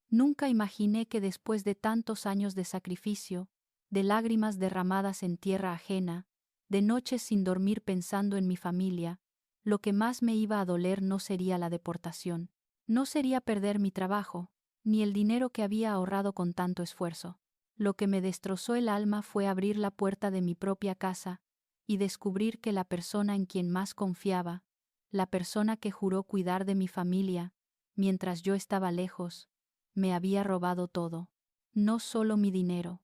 Nunca imaginé que después de tantos años de sacrificio, de lágrimas derramadas en tierra ajena, de noches sin dormir pensando en mi familia, lo que más me iba a doler no sería la deportación. No sería perder mi trabajo, ni el dinero que había ahorrado con tanto esfuerzo. Lo que me destrozó el alma fue abrir la puerta de mi propia casa y descubrir que la persona en quien más confiaba, la persona que juró cuidar de mi familia, mientras yo estaba lejos, me había robado todo. No solo mi dinero.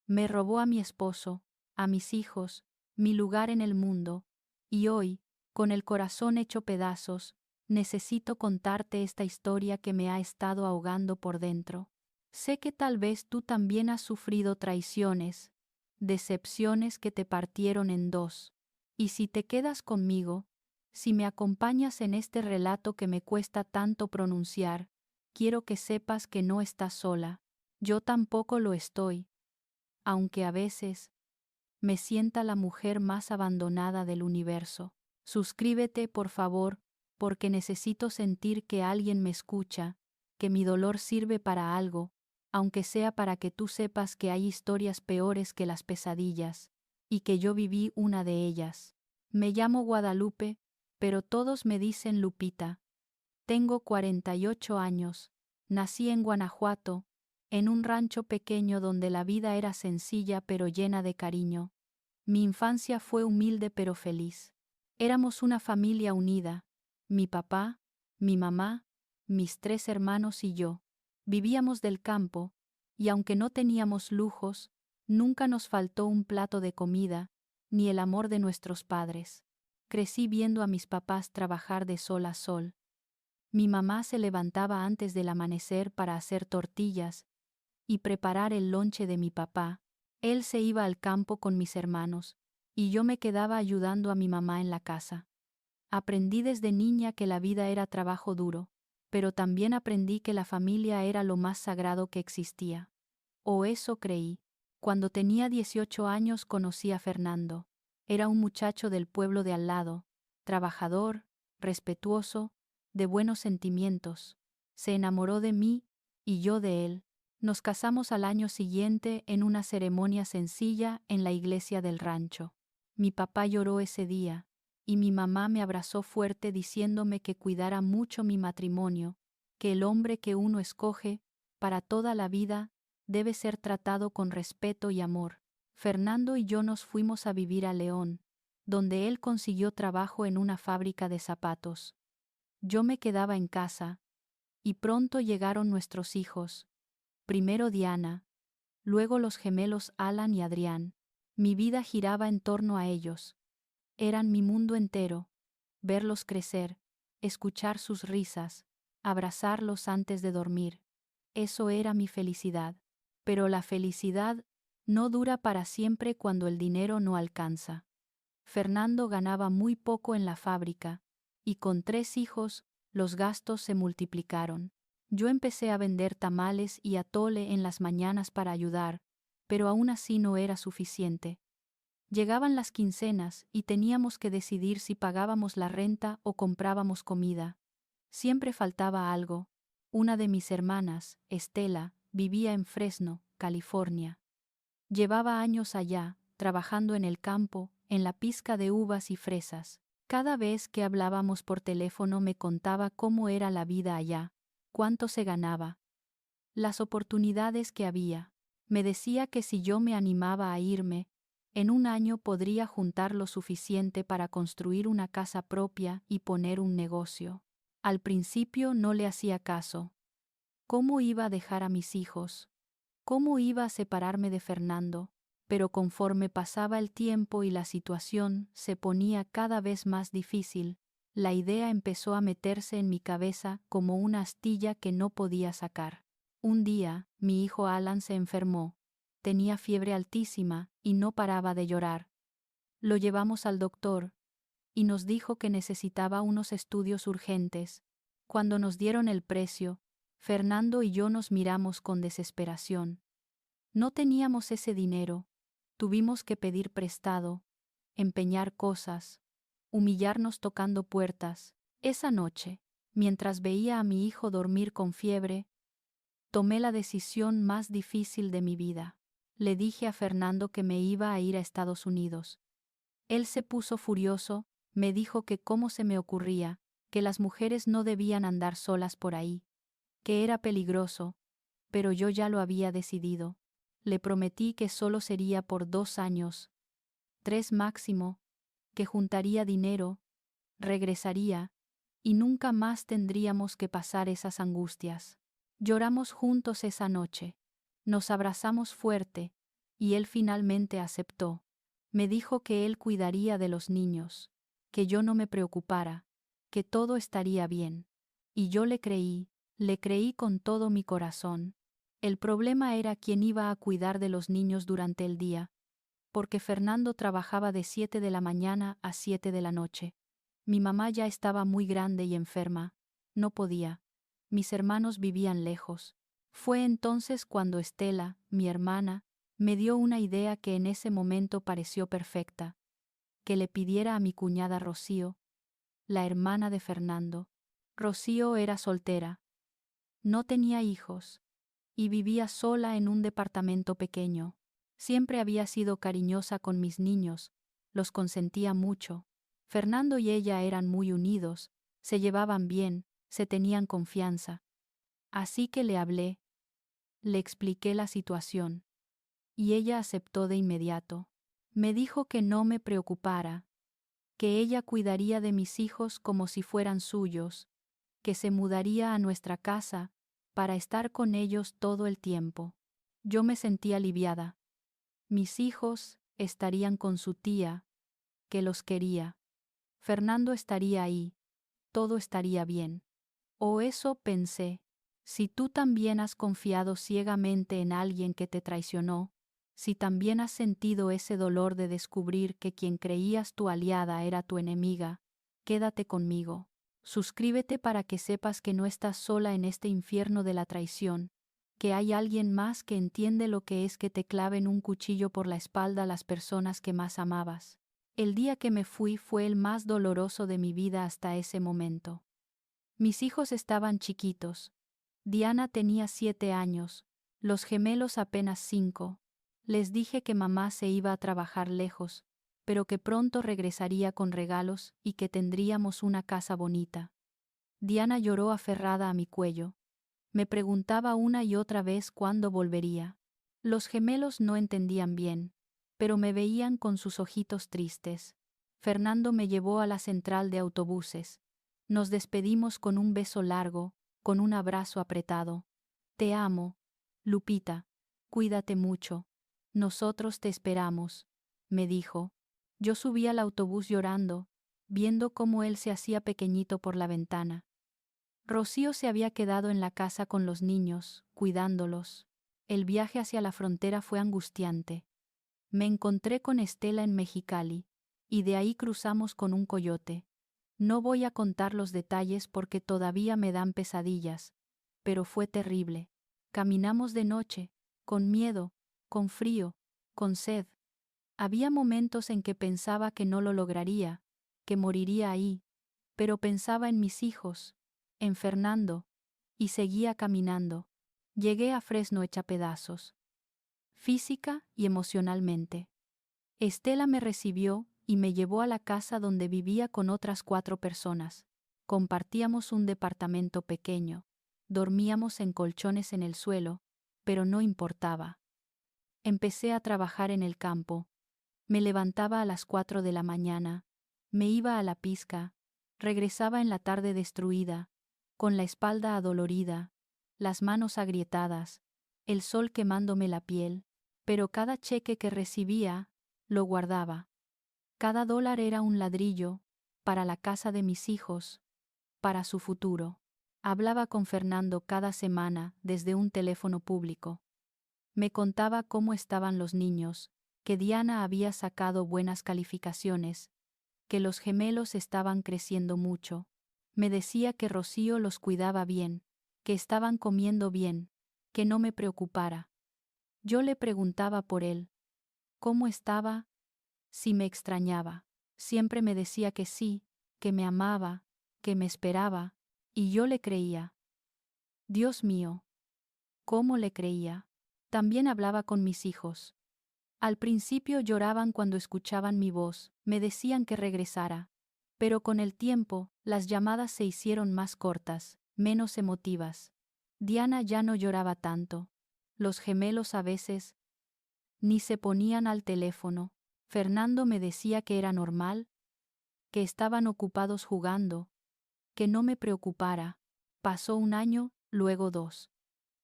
Me robó a mi esposo, a mis hijos, mi lugar en el mundo, y hoy, con el corazón hecho pedazos, necesito contarte esta historia que me ha estado ahogando por dentro. Sé que tal vez tú también has sufrido traiciones, decepciones que te partieron en dos, y si te quedas conmigo, si me acompañas en este relato que me cuesta tanto pronunciar, quiero que sepas que no estás sola. Yo tampoco lo estoy, aunque a veces me sienta la mujer más abandonada del universo. Suscríbete, por favor, porque necesito sentir que alguien me escucha, que mi dolor sirve para algo, aunque sea para que tú sepas que hay historias peores que las pesadillas, y que yo viví una de ellas. Me llamo Guadalupe, pero todos me dicen Lupita. Tengo 48 años, nací en Guanajuato, en un rancho pequeño donde la vida era sencilla pero llena de cariño. Mi infancia fue humilde pero feliz. Éramos una familia unida, mi papá, mi mamá, mis 3 hermanos y yo. Vivíamos del campo, y aunque no teníamos lujos, nunca nos faltó un plato de comida, ni el amor de nuestros padres. Crecí viendo a mis papás trabajar de sol a sol. Mi mamá se levantaba antes del amanecer para hacer tortillas y preparar el lonche de mi papá. Él se iba al campo con mis hermanos, y yo me quedaba ayudando a mi mamá en la casa. Aprendí desde niña que la vida era trabajo duro, pero también aprendí que la familia era lo más sagrado que existía. O eso creí. Cuando tenía 18 años conocí a Fernando. Era un muchacho del pueblo de al lado, trabajador, respetuoso, de buenos sentimientos. Se enamoró de mí, y yo de él. Nos casamos al año siguiente en una ceremonia sencilla en la iglesia del rancho. Mi papá lloró ese día, y mi mamá me abrazó fuerte diciéndome que cuidara mucho mi matrimonio, que el hombre que uno escoge, para toda la vida, debe ser tratado con respeto y amor. Fernando y yo nos fuimos a vivir a León, donde él consiguió trabajo en una fábrica de zapatos. Yo me quedaba en casa, y pronto llegaron nuestros hijos. Primero Diana, luego los gemelos Alan y Adrián. Mi vida giraba en torno a ellos. Eran mi mundo entero. Verlos crecer, escuchar sus risas, abrazarlos antes de dormir. Eso era mi felicidad. Pero la felicidad no dura para siempre cuando el dinero no alcanza. Fernando ganaba muy poco en la fábrica, y con 3 hijos, los gastos se multiplicaron. Yo empecé a vender tamales y atole en las mañanas para ayudar, pero aún así no era suficiente. Llegaban las quincenas y teníamos que decidir si pagábamos la renta o comprábamos comida. Siempre faltaba algo. Una de mis hermanas, Estela, vivía en Fresno, California. Llevaba años allá, trabajando en el campo, en la pizca de uvas y fresas. Cada vez que hablábamos por teléfono me contaba cómo era la vida allá, cuánto se ganaba, las oportunidades que había. Me decía que si yo me animaba a irme, en un año podría juntar lo suficiente para construir una casa propia y poner un negocio. Al principio no le hacía caso. ¿Cómo iba a dejar a mis hijos? ¿Cómo iba a separarme de Fernando? Pero conforme pasaba el tiempo y la situación se ponía cada vez más difícil, la idea empezó a meterse en mi cabeza como una astilla que no podía sacar. Un día, mi hijo Alan se enfermó. Tenía fiebre altísima y no paraba de llorar. Lo llevamos al doctor, y nos dijo que necesitaba unos estudios urgentes. Cuando nos dieron el precio, Fernando y yo nos miramos con desesperación. No teníamos ese dinero, tuvimos que pedir prestado, empeñar cosas, humillarnos tocando puertas. Esa noche, mientras veía a mi hijo dormir con fiebre, Tomé la decisión más difícil de mi vida. Le dije a Fernando que me iba a ir a Estados Unidos. Él se puso furioso, me dijo que cómo se me ocurría, que las mujeres no debían andar solas por ahí, que era peligroso, pero yo ya lo había decidido. Le prometí que solo sería por 2 años, 3 máximo, que juntaría dinero, regresaría, y nunca más tendríamos que pasar esas angustias. Lloramos juntos esa noche. Nos abrazamos fuerte, y él finalmente aceptó. Me dijo que él cuidaría de los niños, que yo no me preocupara, que todo estaría bien. Y yo le creí con todo mi corazón. El problema era quién iba a cuidar de los niños durante el día, porque Fernando trabajaba de 7 de la mañana a 7 de la noche. Mi mamá ya estaba muy grande y enferma, no podía. Mis hermanos vivían lejos. Fue entonces cuando Estela, mi hermana, me dio una idea que en ese momento pareció perfecta. Que le pidiera a mi cuñada Rocío, la hermana de Fernando. Rocío era soltera. No tenía hijos. Y vivía sola en un departamento pequeño. Siempre había sido cariñosa con mis niños, los consentía mucho. Fernando y ella eran muy unidos, se llevaban bien, se tenían confianza. Así que le hablé, le expliqué la situación. Y ella aceptó de inmediato. Me dijo que no me preocupara, que ella cuidaría de mis hijos como si fueran suyos, que se mudaría a nuestra casa, para estar con ellos todo el tiempo. Yo me sentí aliviada. Mis hijos estarían con su tía, que los quería. Fernando estaría ahí. Todo estaría bien. O eso pensé. Si tú también has confiado ciegamente en alguien que te traicionó, si también has sentido ese dolor de descubrir que quien creías tu aliada era tu enemiga, quédate conmigo. Suscríbete para que sepas que no estás sola en este infierno de la traición, que hay alguien más que entiende lo que es que te claven un cuchillo por la espalda a las personas que más amabas. El día que me fui fue el más doloroso de mi vida hasta ese momento. Mis hijos estaban chiquitos. Diana tenía 7 años, los gemelos apenas 5. Les dije que mamá se iba a trabajar lejos, pero que pronto regresaría con regalos y que tendríamos una casa bonita. Diana lloró aferrada a mi cuello. Me preguntaba una y otra vez cuándo volvería. Los gemelos no entendían bien, pero me veían con sus ojitos tristes. Fernando me llevó a la central de autobuses. Nos despedimos con un beso largo, con un abrazo apretado. Te amo, Lupita. Cuídate mucho. Nosotros te esperamos, me dijo. Yo subí al autobús llorando, viendo cómo él se hacía pequeñito por la ventana. Rocío se había quedado en la casa con los niños, cuidándolos. El viaje hacia la frontera fue angustiante. Me encontré con Estela en Mexicali, y de ahí cruzamos con un coyote. No voy a contar los detalles porque todavía me dan pesadillas, pero fue terrible. Caminamos de noche, con miedo, con frío, con sed. Había momentos en que pensaba que no lo lograría, que moriría ahí, pero pensaba en mis hijos, en Fernando, y seguía caminando. Llegué a Fresno hecha pedazos, física y emocionalmente. Estela me recibió y me llevó a la casa donde vivía con otras 4 personas. Compartíamos un departamento pequeño, dormíamos en colchones en el suelo, pero no importaba. Empecé a trabajar en el campo. Me levantaba a las 4 de la mañana, me iba a la pizca, regresaba en la tarde destruida, con la espalda adolorida, las manos agrietadas, el sol quemándome la piel, pero cada cheque que recibía, lo guardaba. Cada dólar era un ladrillo, para la casa de mis hijos, para su futuro. Hablaba con Fernando cada semana desde un teléfono público. Me contaba cómo estaban los niños, que Diana había sacado buenas calificaciones, que los gemelos estaban creciendo mucho. Me decía que Rocío los cuidaba bien, que estaban comiendo bien, que no me preocupara. Yo le preguntaba por él. ¿Cómo estaba? Si me extrañaba. Siempre me decía que sí, que me amaba, que me esperaba, y yo le creía. Dios mío, ¿Cómo le creía? También hablaba con mis hijos. Al principio lloraban cuando escuchaban mi voz, me decían que regresara. Pero con el tiempo, las llamadas se hicieron más cortas, menos emotivas. Diana ya no lloraba tanto. Los gemelos a veces ni se ponían al teléfono. Fernando me decía que era normal, que estaban ocupados jugando, que no me preocupara. Pasó un año, luego 2.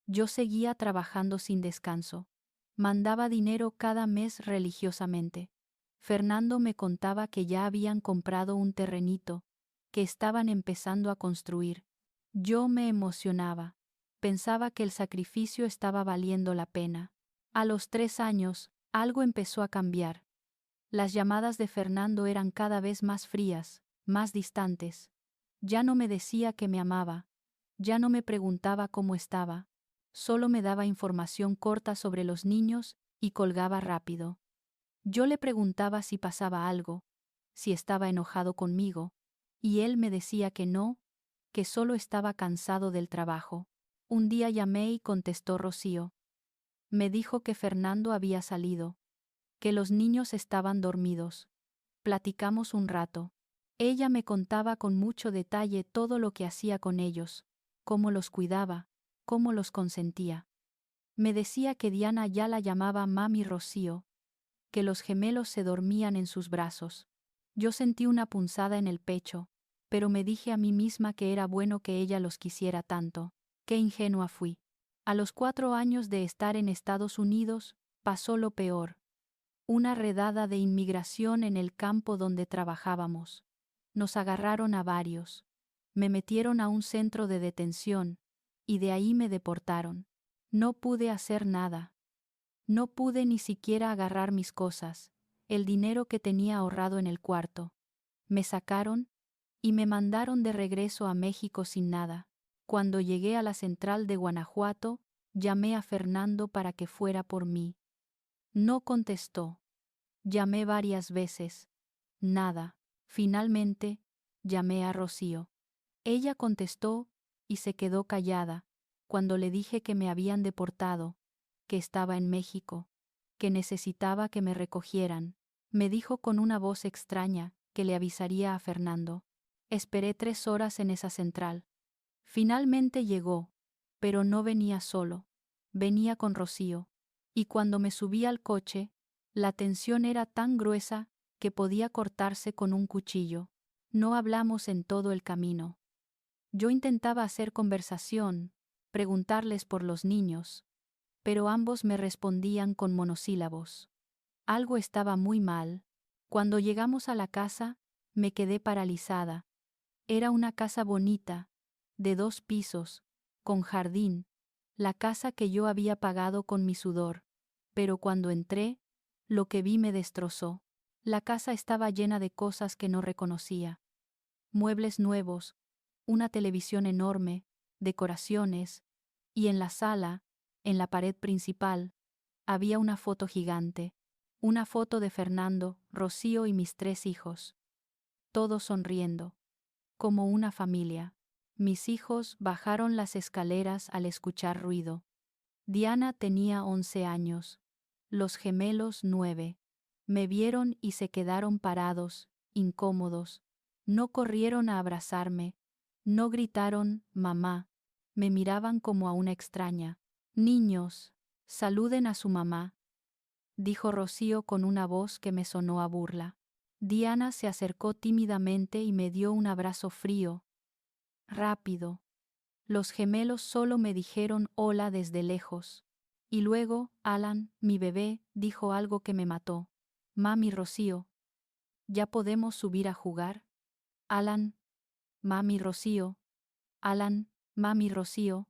Yo seguía trabajando sin descanso. Mandaba dinero cada mes religiosamente. Fernando me contaba que ya habían comprado un terrenito, que estaban empezando a construir. Yo me emocionaba. Pensaba que el sacrificio estaba valiendo la pena. A los 3 años, algo empezó a cambiar. Las llamadas de Fernando eran cada vez más frías, más distantes. Ya no me decía que me amaba. Ya no me preguntaba cómo estaba. Solo me daba información corta sobre los niños y colgaba rápido. Yo le preguntaba si pasaba algo, si estaba enojado conmigo, y él me decía que no, que solo estaba cansado del trabajo. Un día llamé y contestó Rocío. Me dijo que Fernando había salido, que los niños estaban dormidos. Platicamos un rato. Ella me contaba con mucho detalle todo lo que hacía con ellos, cómo los cuidaba, cómo los consentía. Me decía que Diana ya la llamaba Mami Rocío, que los gemelos se dormían en sus brazos. Yo sentí una punzada en el pecho, pero me dije a mí misma que era bueno que ella los quisiera tanto. Qué ingenua fui. A los 4 años de estar en Estados Unidos, pasó lo peor. Una redada de inmigración en el campo donde trabajábamos. Nos agarraron a varios. Me metieron a un centro de detención, y de ahí me deportaron. No pude hacer nada. No pude ni siquiera agarrar mis cosas, el dinero que tenía ahorrado en el cuarto. Me sacaron y me mandaron de regreso a México sin nada. Cuando llegué a la central de Guanajuato, llamé a Fernando para que fuera por mí. No contestó. Llamé varias veces. Nada. Finalmente, llamé a Rocío. Ella contestó y se quedó callada cuando le dije que me habían deportado, que estaba en México, que necesitaba que me recogieran. Me dijo con una voz extraña que le avisaría a Fernando. Esperé 3 horas en esa central. Finalmente llegó, pero no venía solo. Venía con Rocío. Y cuando me subí al coche, la tensión era tan gruesa que podía cortarse con un cuchillo. No hablamos en todo el camino. Yo intentaba hacer conversación, preguntarles por los niños, pero ambos me respondían con monosílabos. Algo estaba muy mal. Cuando llegamos a la casa, me quedé paralizada. Era una casa bonita, de 2 pisos, con jardín, la casa que yo había pagado con mi sudor, pero cuando entré, lo que vi me destrozó. La casa estaba llena de cosas que no reconocía. Muebles nuevos, una televisión enorme, decoraciones, y en la sala, en la pared principal, había una foto gigante, una foto de Fernando, Rocío y mis 3 hijos. Todos sonriendo, como una familia. Mis hijos bajaron las escaleras al escuchar ruido. Diana tenía 11 años, los gemelos 9. Me vieron y se quedaron parados, incómodos. No corrieron a abrazarme, no gritaron, mamá. Me miraban como a una extraña. Niños, saluden a su mamá, dijo Rocío con una voz que me sonó a burla. Diana se acercó tímidamente y me dio un abrazo frío, rápido. Los gemelos solo me dijeron hola desde lejos. Y luego, Alan, mi bebé, dijo algo que me mató. Mami Rocío, ¿ya podemos subir a jugar? Alan, mami Rocío. Alan, mami Rocío,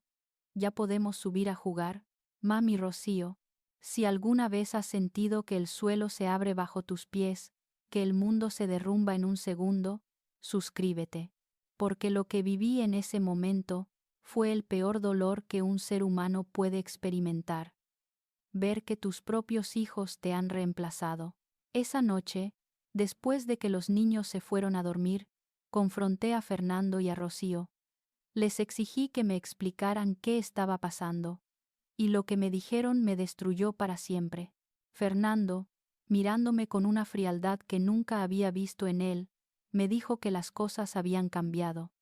¿ya podemos subir a jugar? Mami Rocío, si alguna vez has sentido que el suelo se abre bajo tus pies, que el mundo se derrumba en un segundo, suscríbete. Porque lo que viví en ese momento fue el peor dolor que un ser humano puede experimentar. Ver que tus propios hijos te han reemplazado. Esa noche, después de que los niños se fueron a dormir, confronté a Fernando y a Rocío. Les exigí que me explicaran qué estaba pasando. y lo que me dijeron me destruyó para siempre. Fernando, mirándome con una frialdad que nunca había visto en él, me dijo que las cosas habían cambiado.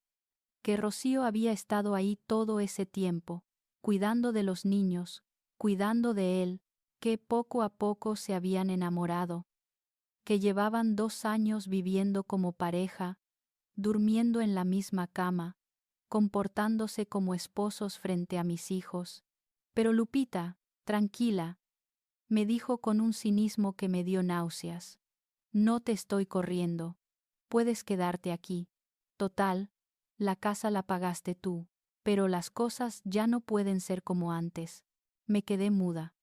Que Rocío había estado ahí todo ese tiempo, cuidando de los niños, cuidando de él, que poco a poco se habían enamorado, que llevaban 2 años viviendo como pareja, durmiendo en la misma cama, comportándose como esposos frente a mis hijos. Pero Lupita, tranquila, me dijo con un cinismo que me dio náuseas. No te estoy corriendo. Puedes quedarte aquí. Total, la casa la pagaste tú. Pero las cosas ya no pueden ser como antes. Me quedé muda.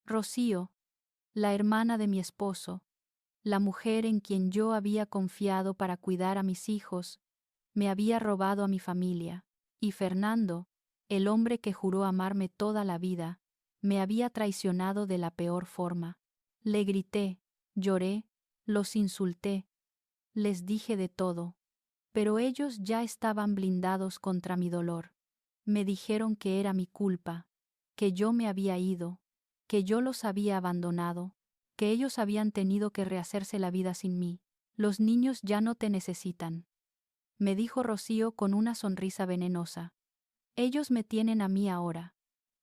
Rocío, la hermana de mi esposo, la mujer en quien yo había confiado para cuidar a mis hijos, me había robado a mi familia, y Fernando, el hombre que juró amarme toda la vida, me había traicionado de la peor forma. Le grité, lloré, los insulté, les dije de todo, pero ellos ya estaban blindados contra mi dolor. Me dijeron que era mi culpa, que yo me había ido, que yo los había abandonado, que ellos habían tenido que rehacerse la vida sin mí. Los niños ya no te necesitan, me dijo Rocío con una sonrisa venenosa. Ellos me tienen a mí ahora.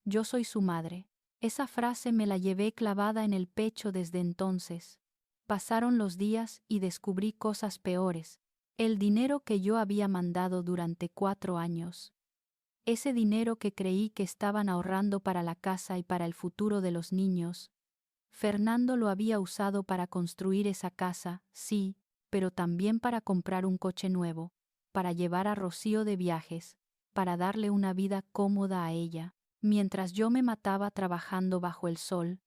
Yo soy su madre. Esa frase me la llevé clavada en el pecho desde entonces. Pasaron los días y descubrí cosas peores. El dinero que yo había mandado durante 4 años. Ese dinero que creí que estaban ahorrando para la casa y para el futuro de los niños. Fernando lo había usado para construir esa casa, sí, pero también para comprar un coche nuevo, para llevar a Rocío de viajes, para darle una vida cómoda a ella, mientras yo me mataba trabajando bajo el sol,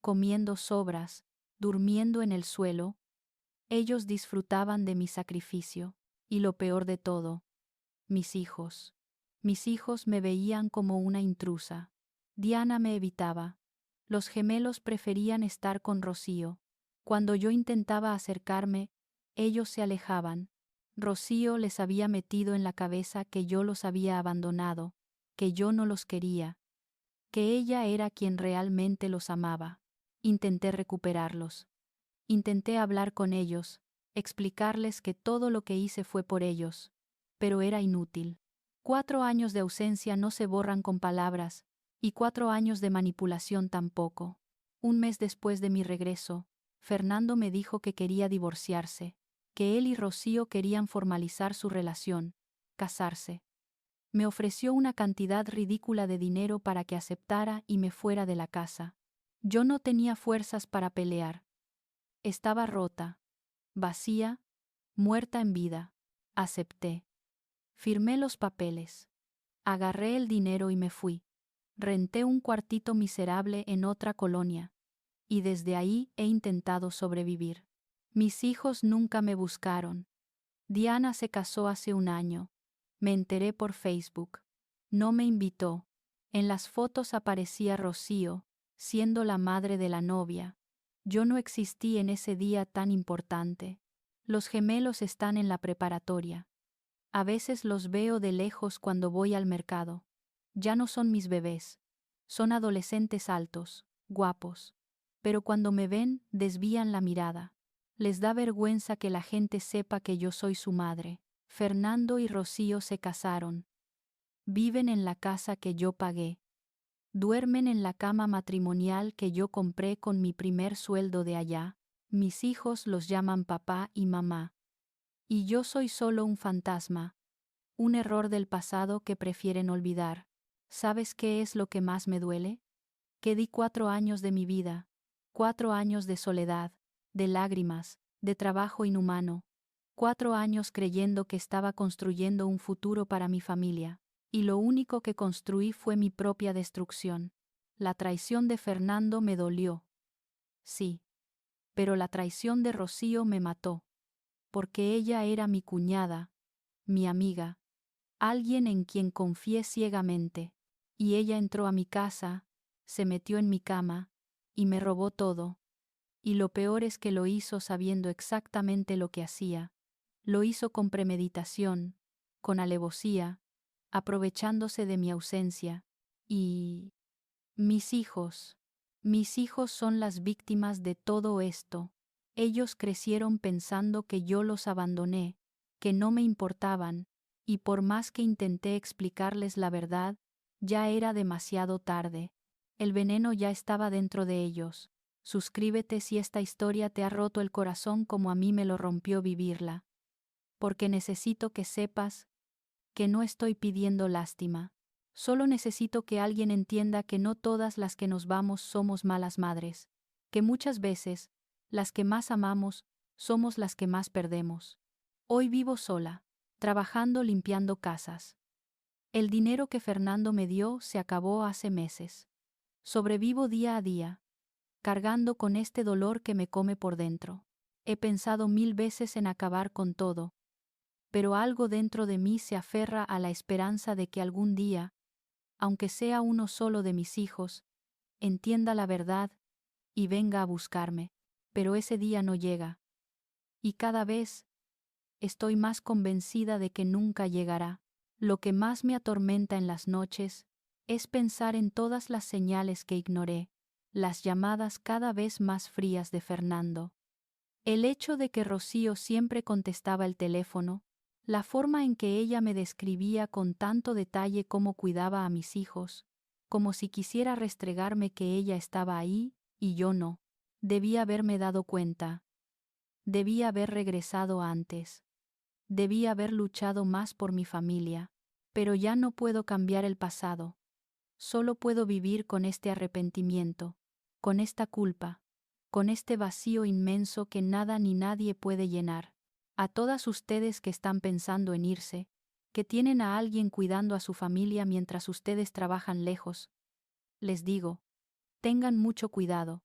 comiendo sobras, durmiendo en el suelo. Ellos disfrutaban de mi sacrificio, y lo peor de todo, mis hijos. Mis hijos me veían como una intrusa. Diana me evitaba. Los gemelos preferían estar con Rocío. Cuando yo intentaba acercarme, ellos se alejaban. Rocío les había metido en la cabeza que yo los había abandonado, que yo no los quería, que ella era quien realmente los amaba. Intenté recuperarlos. Intenté hablar con ellos, explicarles que todo lo que hice fue por ellos, pero era inútil. 4 años de ausencia no se borran con palabras, y 4 años de manipulación tampoco. Un mes después de mi regreso, Fernando me dijo que quería divorciarse, que él y Rocío querían formalizar su relación, casarse. Me ofreció una cantidad ridícula de dinero para que aceptara y me fuera de la casa. Yo no tenía fuerzas para pelear. Estaba rota, vacía, muerta en vida. Acepté. Firmé los papeles. Agarré el dinero y me fui. Renté un cuartito miserable en otra colonia. Y desde ahí he intentado sobrevivir. Mis hijos nunca me buscaron. Diana se casó hace 1 año. Me enteré por Facebook. No me invitó. En las fotos aparecía Rocío, siendo la madre de la novia. Yo no existí en ese día tan importante. Los gemelos están en la preparatoria. A veces los veo de lejos cuando voy al mercado. Ya no son mis bebés. Son adolescentes altos, guapos. Pero cuando me ven, desvían la mirada. Les da vergüenza que la gente sepa que yo soy su madre. Fernando y Rocío se casaron. Viven en la casa que yo pagué. Duermen en la cama matrimonial que yo compré con mi primer sueldo de allá. Mis hijos los llaman papá y mamá. Y yo soy solo un fantasma. Un error del pasado que prefieren olvidar. ¿Sabes qué es lo que más me duele? Que di 4 años de mi vida. 4 años de soledad, de lágrimas, de trabajo inhumano. 4 años creyendo que estaba construyendo un futuro para mi familia. Y lo único que construí fue mi propia destrucción. La traición de Fernando me dolió. Sí. Pero la traición de Rocío me mató. Porque ella era mi cuñada, mi amiga, alguien en quien confié ciegamente. Y ella entró a mi casa, se metió en mi cama, y me robó todo. Y lo peor es que lo hizo sabiendo exactamente lo que hacía. Lo hizo con premeditación, con alevosía, aprovechándose de mi ausencia. Y Mis hijos. Mis hijos son las víctimas de todo esto. Ellos crecieron pensando que yo los abandoné, que no me importaban, y por más que intenté explicarles la verdad, ya era demasiado tarde. El veneno ya estaba dentro de ellos. Suscríbete si esta historia te ha roto el corazón como a mí me lo rompió vivirla. Porque necesito que sepas que no estoy pidiendo lástima. Solo necesito que alguien entienda que no todas las que nos vamos somos malas madres, que muchas veces, las que más amamos, somos las que más perdemos. Hoy vivo sola, trabajando limpiando casas. El dinero que Fernando me dio se acabó hace meses. Sobrevivo día a día, cargando con este dolor que me come por dentro. He pensado 1000 veces en acabar con todo, pero algo dentro de mí se aferra a la esperanza de que algún día, aunque sea uno solo de mis hijos, entienda la verdad y venga a buscarme. Pero ese día no llega. Y cada vez estoy más convencida de que nunca llegará. Lo que más me atormenta en las noches es pensar en todas las señales que ignoré, las llamadas cada vez más frías de Fernando. El hecho de que Rocío siempre contestaba el teléfono, la forma en que ella me describía con tanto detalle cómo cuidaba a mis hijos, como si quisiera restregarme que ella estaba ahí y yo no. Debía haberme dado cuenta. Debía haber regresado antes. Debía haber luchado más por mi familia. Pero ya no puedo cambiar el pasado. Solo puedo vivir con este arrepentimiento, con esta culpa, con este vacío inmenso que nada ni nadie puede llenar. A todas ustedes que están pensando en irse, que tienen a alguien cuidando a su familia mientras ustedes trabajan lejos, les digo, tengan mucho cuidado,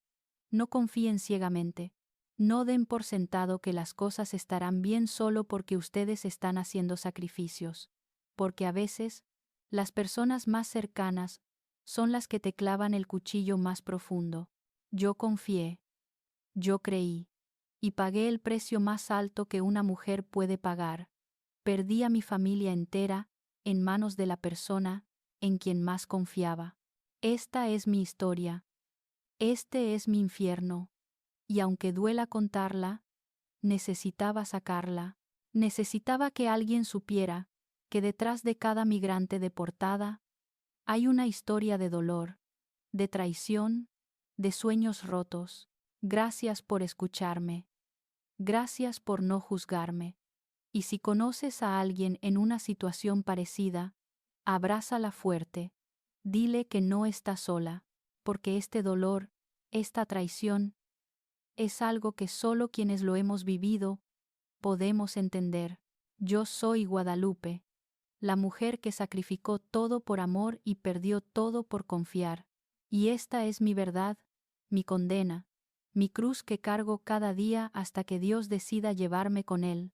no confíen ciegamente, no den por sentado que las cosas estarán bien solo porque ustedes están haciendo sacrificios, porque a veces, las personas más cercanas son las que te clavan el cuchillo más profundo. Yo confié. Yo creí. Y pagué el precio más alto que una mujer puede pagar. Perdí a mi familia entera, en manos de la persona en quien más confiaba. Esta es mi historia. Este es mi infierno. Y aunque duela contarla, necesitaba sacarla. Necesitaba que alguien supiera que detrás de cada migrante deportada hay una historia de dolor, de traición, de sueños rotos. Gracias por escucharme. Gracias por no juzgarme. Y si conoces a alguien en una situación parecida, abrázala fuerte. Dile que no está sola, porque este dolor, esta traición, es algo que solo quienes lo hemos vivido podemos entender. Yo soy Guadalupe, la mujer que sacrificó todo por amor y perdió todo por confiar. Y esta es mi verdad, mi condena, mi cruz que cargo cada día hasta que Dios decida llevarme con él.